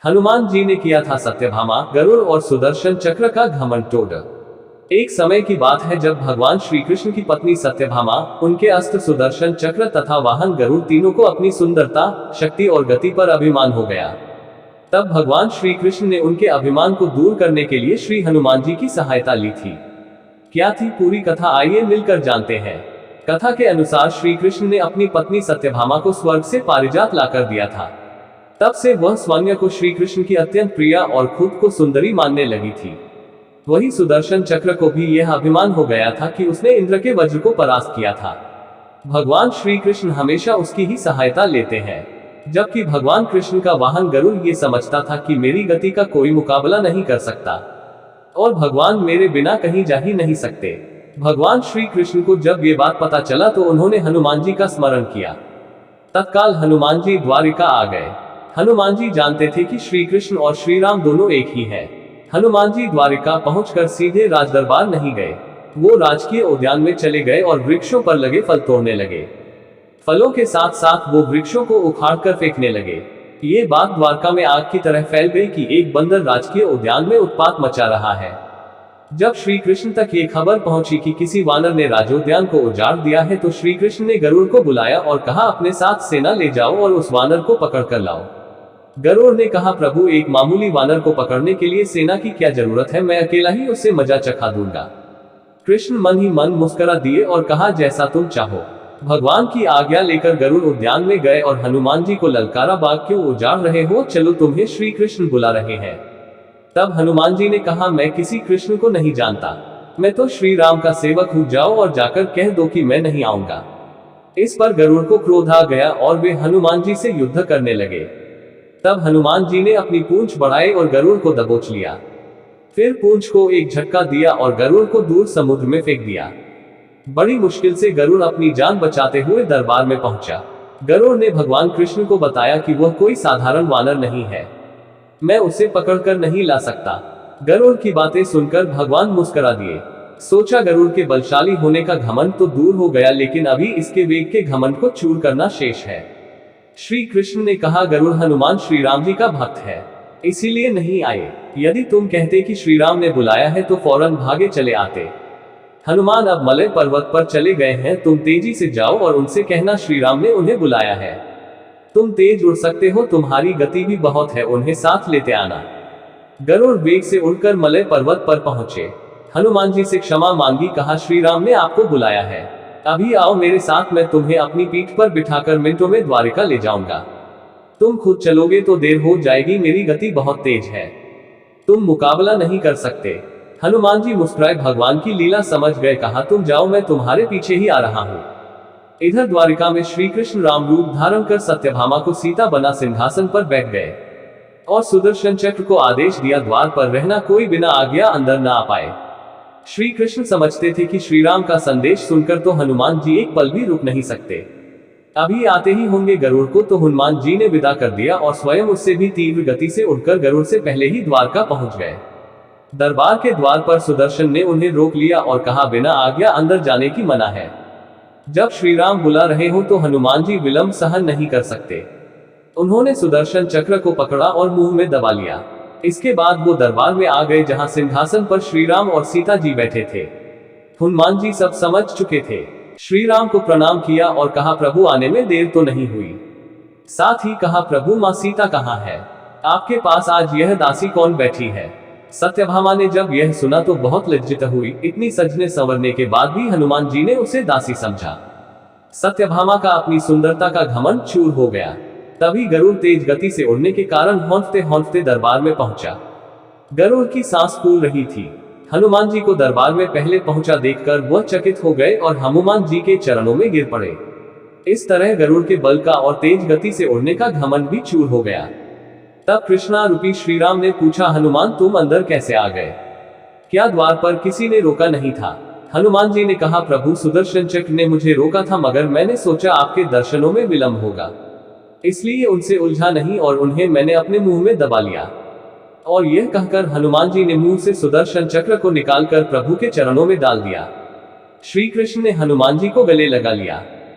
हनुमान जी ने किया था सत्यभामा, गरुड़ और सुदर्शन चक्र का घमंड तोड़। एक समय की बात है जब भगवान श्री कृष्ण की पत्नी सत्यभामा, उनके अस्त्र सुदर्शन चक्र तथा वाहन गरुड़ तीनों को अपनी सुंदरता, शक्ति और गति पर अभिमान हो गया। तब भगवान श्री कृष्ण ने उनके अभिमान को दूर करने के लिए श्री हनुमान जी की सहायता ली थी। क्या थी पूरी कथा, आइए मिलकर जानते हैं। कथा के अनुसार श्री कृष्ण ने अपनी पत्नी सत्यभामा को स्वर्ग से पारिजात लाकर दिया था। तब से वह स्वयं को श्री कृष्ण की अत्यंत प्रिय और खुद को सुंदरी मानने लगी थी। वही सुदर्शन चक्र को भी यह अभिमान हो गया था कि उसने इंद्र के वज्र को परास्त किया था। भगवान श्री कृष्ण हमेशा उसकी ही सहायता लेते हैं, जबकि भगवान कृष्ण का वाहन गरुड़ ये समझता था कि मेरी गति का कोई मुकाबला नहीं कर सकता और भगवान मेरे बिना कहीं जा ही नहीं सकते। भगवान श्री कृष्ण को जब ये बात पता चला तो उन्होंने हनुमान जी का स्मरण किया। तत्काल हनुमान जी द्वारिका आ गए। हनुमान जी जानते थे कि श्री कृष्ण और श्री राम दोनों एक ही हैं। हनुमान जी द्वारिका पहुंचकर सीधे राजदरबार नहीं गए, वो राजकीय उद्यान में चले गए और वृक्षों पर लगे फल तोड़ने लगे। फलों के साथ साथ वो वृक्षों को उखाड़कर फेंकने लगे। ये बात द्वारका में आग की तरह फैल गई कि एक बंदर राजकीय उद्यान में उत्पात मचा रहा है। जब श्री कृष्ण तक ये खबर पहुंची कि किसी वानर ने राजोद्यान को उजाड़ दिया है तो श्री कृष्ण ने गरुड़ को बुलाया और कहा, अपने साथ सेना ले जाओ और उस वानर को पकड़ कर लाओ। गरुड़ ने कहा, प्रभु, एक मामूली वानर को पकड़ने के लिए सेना की क्या जरूरत है, मैं अकेला ही उससे मजा चखा दूंगा। कृष्ण मन ही मन मुस्कुरा दिए और कहा, जैसा तुम चाहो। भगवान की आज्ञा लेकर गरुड़ उद्यान में गए और हनुमान जी को ललकारा, बाग क्यों उजाड़ रहे हो, चलो तुम्हें श्री कृष्ण बुला रहे हैं। तब हनुमान जी ने कहा, मैं किसी कृष्ण को नहीं जानता, मैं तो श्री राम का सेवक हूँ, जाओ और जाकर कह दो कि मैं नहीं आऊंगा। इस पर गरुड़ को क्रोध आ गया और वे हनुमान जी से युद्ध करने लगे। तब हनुमान जी ने अपनी पूंछ बढ़ाई और गरुड़ को दबोच लिया। फिर पूंछ को एक झटका दिया और गरुड़ को दूर समुद्र में फेंक दिया। बड़ी मुश्किल से गरुड़ अपनी जान बचाते हुए दरबार में पहुंचा। गरुड़ ने भगवान कृष्ण को बताया कि वह कोई साधारण वानर नहीं है, मैं उसे पकड़कर नहीं ला सकता। गरुड़ की बातें सुनकर भगवान मुस्कुरा दिए। सोचा, गरुड़ के बलशाली होने का घमंड तो दूर हो गया, लेकिन अभी इसके वेग के घमंड को चूर करना शेष है। श्री कृष्ण ने कहा, गरुड़ हनुमान श्री राम जी का भक्त है, इसीलिए नहीं आए। यदि तुम कहते कि श्री राम ने बुलाया है तो फौरन भागे चले आते। हनुमान अब मलय पर्वत पर चले गए हैं, तुम तेजी से जाओ और उनसे कहना श्री राम ने उन्हें बुलाया है। तुम तेज उड़ सकते हो, तुम्हारी गति भी बहुत है, उन्हें साथ लेते आना। गरुड़ वेग से उड़कर मलय पर्वत पर पहुंचे। हनुमान जी से क्षमा मांगी, कहा, श्री राम ने आपको बुलाया है, अभी आओ मेरे साथ, मैं तुम्हें अपनी पीठ पर बिठाकर मिनटों में द्वारिका ले जाऊंगा। तुम खुद चलोगे तो देर हो जाएगी, मेरी गति बहुत तेज है, तुम मुकाबला नहीं कर सकते। हनुमान जी मुस्कुराए, भगवान की लीला समझ गए, कहा, तुम जाओ, मैं तुम्हारे पीछे ही आ रहा हूँ। इधर द्वारिका में श्री कृष्ण राम रूप धारण कर सत्यभामा को सीता बना सिंहासन पर बैठ गए और सुदर्शन चक्र को आदेश दिया, द्वार पर रहना, कोई बिना आज्ञा अंदर न आ पाए। श्री कृष्ण समझते थे कि श्री राम का संदेश सुनकर तो हनुमान जी एक पल भी रुक नहीं सकते, अभी आते ही होंगे गरुड़ को। तो हनुमान जी ने विदा कर दिया और स्वयं उससे भी तीव्र गति से उड़कर गरुड़ से पहले ही द्वारका पहुंच गए। दरबार के द्वार पर सुदर्शन ने उन्हें रोक लिया और कहा, बिना आज्ञा अंदर जाने की मना है। जब श्री राम बुला रहे हो तो हनुमान जी विलंब सहन नहीं कर सकते। उन्होंने सुदर्शन चक्र को पकड़ा और मुंह में दबा लिया। इसके बाद वो दरबार में आ गए जहां सिंहासन पर श्री राम और सीता जी बैठे थे। हनुमान जी सब समझ चुके थे। श्री राम को प्रणाम किया और कहा, प्रभु आने में देर तो नहीं हुई। साथ ही कहा, प्रभु माँ सीता कहाँ है, आपके पास आज यह दासी कौन बैठी है। सत्यभामा ने जब यह सुना तो बहुत लज्जित हुई। इतनी सजने संवरने के बाद भी हनुमान जी ने उसे दासी समझा। सत्यभामा का अपनी सुंदरता का घमंड चूर हो गया। तभी गरुड़ तेज गति से उड़ने के कारण हौंकते हौंकते दरबार में पहुंचा। गरुड़ की सांस फूल रही थी। हनुमान जी को दरबार में पहले पहुंचा देखकर वह चकित हो गए और हनुमान जी के चरणों में गिर पड़े। इस तरह गरुड़ के बल का और तेज गति से उड़ने का घमंड भी चूर हो गया। तब कृष्णा रूपी श्री राम ने पूछा, हनुमान तुम अंदर कैसे आ गए, क्या द्वार पर किसी ने रोका नहीं था। हनुमान जी ने कहा, प्रभु सुदर्शन चक्र ने मुझे रोका था, मगर मैंने सोचा आपके दर्शनों में विलंब होगा, इसलिए उनसे उलझा नहीं और उन्हें मैंने अपने मुंह में दबा लिया। और यह कहकर हनुमान जी ने मुंह से सुदर्शन चक्र को निकालकर प्रभु के चरणों में डाल दिया। श्री कृष्ण ने हनुमान जी को गले लगा लिया।